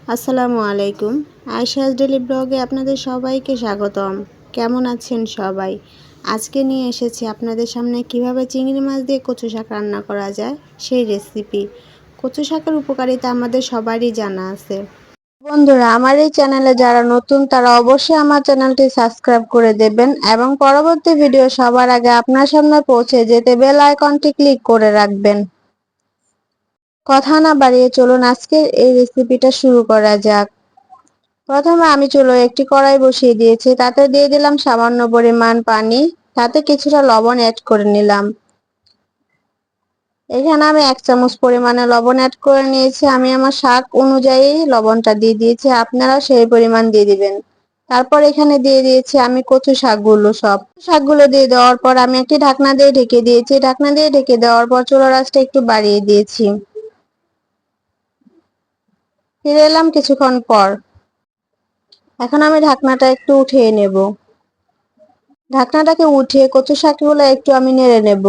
আসসালামু আলাইকুম। আয়েশাস ডেইলি ব্লগে আপনাদের সবাইকে স্বাগতম। কেমন আছেন সবাই? আজকে নিয়ে এসেছি আপনাদের সামনে কিভাবে চিংড়ি মাছ দিয়ে কচু শাক রান্না করা যায় সেই রেসিপি। কচু শাকের উপকারিতা আমাদের সবারই জানা আছে। বন্ধুরা, আমার এই চ্যানেলে যারা নতুন তারা অবশ্যই আমার চ্যানেলটি সাবস্ক্রাইব করে দেবেন এবং পরবর্তী ভিডিও সবার আগে আপনার সামনে পৌঁছে যেতে বেল আইকনটি ক্লিক করে রাখবেন। কথা না বাড়িয়ে চলুন আজকের এই রেসিপিটা শুরু করা যাক। প্রথমে আমি চুলোয় একটি কড়াই বসিয়ে দিয়েছি, তাতে দিয়ে দিলাম সামান্য পরিমাণ পানি, তাতে কিছুটা লবণ অ্যাড করে নিলাম। এখানে আমি 1 চামচ পরিমাণে লবণ অ্যাড করে নিয়েছি। আমি আমার শাক অনুযায়ী লবণটা দিয়ে দিয়েছি, আপনারা সেই পরিমাণ দিয়ে দিবেন। তারপর এখানে দিয়ে দিয়েছি আমি কচু শাকগুলো দিয়ে দেওয়ার পর আমি একটি ঢাকনা দিয়ে ঢেকে দিয়েছি। ঢাকনা দিয়ে ঢেকে দেওয়ার পর চুলার আঁচটা একটু বাড়িয়ে দিয়েছি। ফিরে এলাম কিছুক্ষণ পর। এখন আমি ঢাকনাটা একটু উঠিয়ে নেব। ঢাকনাটাকে উঠিয়ে কচু শাকগুলো একটু আমি নেড়ে নেব,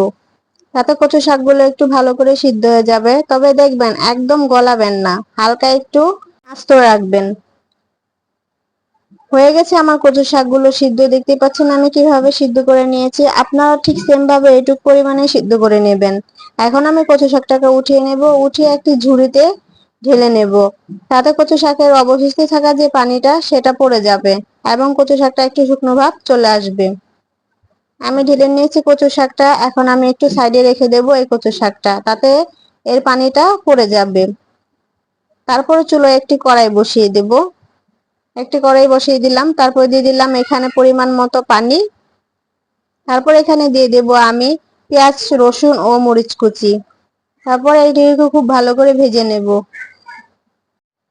তাতে কচু শাকগুলো একটু ভালো করে সিদ্ধ হয়ে যাবে। তবে দেখবেন একদম গলাবেন না, হালকা একটু আস্ত রাখবেন। হয়ে গেছে আমার কচু শাকগুলো সিদ্ধ, দেখতে পাচ্ছেন আমি কিভাবে সিদ্ধ করে নিয়েছি। আপনারা ঠিক সেম ভাবে এইটুক পরিমাণে সিদ্ধ করে নেবেন। এখন আমি কচু শাকটাকে উঠিয়ে নেব, উঠিয়ে একটি ঝুড়িতে ঢেলে নেব, তাতে কচু শাকের অবশিষ্ট থাকা যে পানিটা সেটা পড়ে যাবে এবং কচু শাকটা একটু শুকনো ভাব চলে আসবে। আমি ঢেলে নিয়েছি কচু শাকটা, এখন আমি একটু সাইডে রেখে দেব এই কচু শাকটা, তাতে এর পানিটা পড়ে যাবে। তারপরে চুলোয় একটি কড়াই বসিয়ে দেব। একটি কড়াই বসিয়ে দিলাম, তারপর দিয়ে দিলাম এখানে পরিমাণ মতো পানি। তারপর এখানে দিয়ে দেব আমি পেঁয়াজ, রসুন ও মরিচ কুচি। তারপর এইটিকে খুব ভালো করে ভেজে নেব।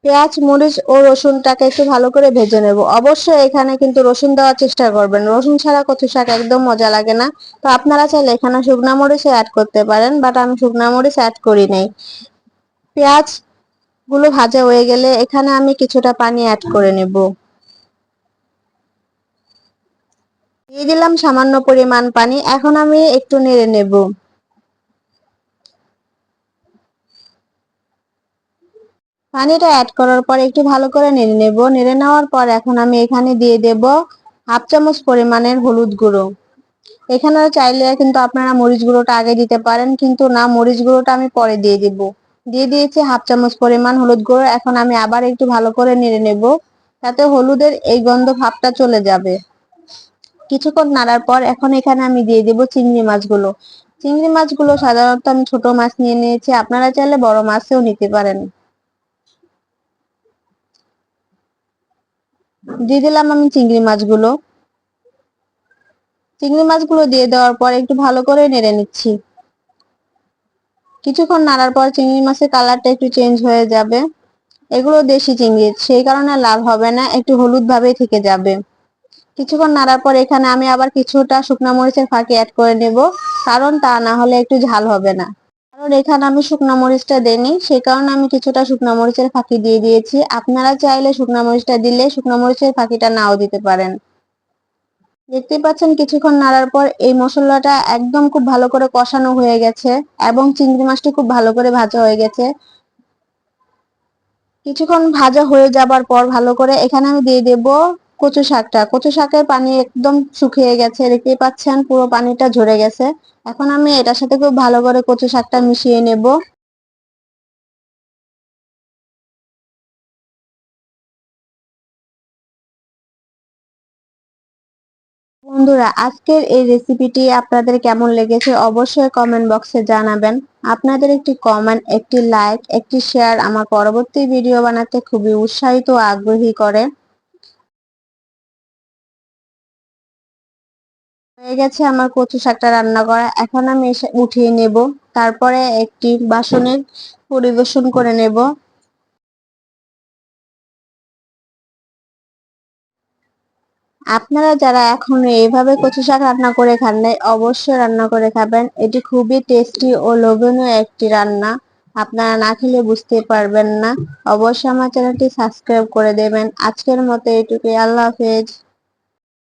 পেঁয়াজ, মরিচ ও রসুনটাকে একটু ভালো করে ভেজে নেব। অবশ্যই এখানে কিন্তু রসুন দেওয়ার চেষ্টা করবেন, রসুন ছাড়া কচু শাক একদম মজা লাগে না। তো আপনারা চাইলে এখানে শুকনা মরিচ অ্যাড করতে পারেন, বাট আমি শুকনা মরিচ অ্যাড করি নাই। পেঁয়াজ গুলো ভাজা হয়ে গেলে এখানে আমি কিছুটা পানি অ্যাড করে নেব। দিয়ে দিলাম সামান্য পরিমাণ পানি। এখন আমি একটু নেড়ে নেব। পানিটা অ্যাড করার পর একটু ভালো করে নেড়ে নেব। নেড়ে নেওয়ার পর এখন আমি এখানে দিয়ে দেব 1/2 চামচ পরিমাণের হলুদ গুঁড়ো। এখানে চাইলে কিন্তু আপনারা মরিচ গুঁড়োটা আগে দিতে পারেন, কিন্তু না, মরিচ গুঁড়োটা আমি পরে দিয়ে দিব। দিয়ে দিয়েছি 1/2 চামচ পরিমাণ হলুদ গুঁড়ো। এখন আমি আবার একটু ভালো করে নেড়ে নেব, তাতে হলুদের এই গন্ধ ভাবটা চলে যাবে। কিছুক্ষণ নাড়ার পর এখন এখানে আমি দিয়ে দেব চিংড়ি মাছগুলো। চিংড়ি মাছগুলো সাধারণত আমি ছোট মাছ নিয়ে নিয়েছি, আপনারা চাইলে বড় মাছও নিতে পারেন। দিয়ে দিলাম আমি চিংড়ি মাছগুলো দিয়ে দেওয়ার পর একটু ভালো করে নেড়ে নিচ্ছি। কিছুক্ষণ নাড়ার পর চিংড়ি মাছের কালারটা একটু চেঞ্জ হয়ে যাবে। এগুলো দেশি চিংড়ি, সেই কারণে লাল হবে না, একটু হলুদ ভাবেই থেকে যাবে। কিছুক্ষণ নাড়ার পর এখানে আমি আবার কিছুটা শুকনো মরিচের ফাঁকি অ্যাড করে নেব, কারণ তা না হলে একটু ঝাল হবে না। কারণ এখানে আমি শুকনো মরিচটা দেইনি, সেই কারণে আমি কিছুটা শুকনো মরিচের ফাঁকি দিয়ে দিয়েছি। আপনারা চাইলে শুকনো মরিচটা দিলে শুকনো মরিচের ফাঁকিটা নাও দিতে পারেন। দেখতেই পাচ্ছেন কিছুক্ষণ নাড়ার পর এই মশলাটা একদম খুব ভালো করে কষানো হয়ে গেছে এবং চিংড়ি মাছটি খুব ভালো করে ভাজা হয়ে গেছে। কিছুক্ষণ ভাজা হয়ে যাবার পর ভালো করে এখানে আমি দিয়ে দেব কচু শাকের পানি একদম শুকিয়ে গেছে, দেখতেই পাচ্ছেন পুরো পানিটা ঝরে গেছে। এখন আমি এটার সাথে খুব ভালো করে কচু শাকটা মিশিয়ে নেব। বন্ধুরা, আজকের এই রেসিপিটি আপনাদের কেমন লেগেছে অবশ্যই কমেন্ট বক্সে জানাবেন। আপনাদের একটি কমেন্ট, একটি লাইক, একটি শেয়ার আমার পরবর্তী ভিডিও বানাতে খুবই উৎসাহিত ও আগ্রহী করে। হয়ে গেছে আমার কচু শাকটা রান্না করা, এখন আমি উঠিয়ে নেব। তারপরে একটি বাসনে পরিবেশন করে নেব। আপনারা যারা এখনো এইভাবে কচু শাক রান্না করে খান নাই, অবশ্যই রান্না করে খাবেন। এটি খুবই টেস্টি ও লোভনীয় একটি রান্না, আপনারা না খেলে বুঝতে পারবেন না। অবশ্যই আমার চ্যানেলটি সাবস্ক্রাইব করে দেবেন। আজকের মতো এটুকুই, আল্লাহ হাফেজ।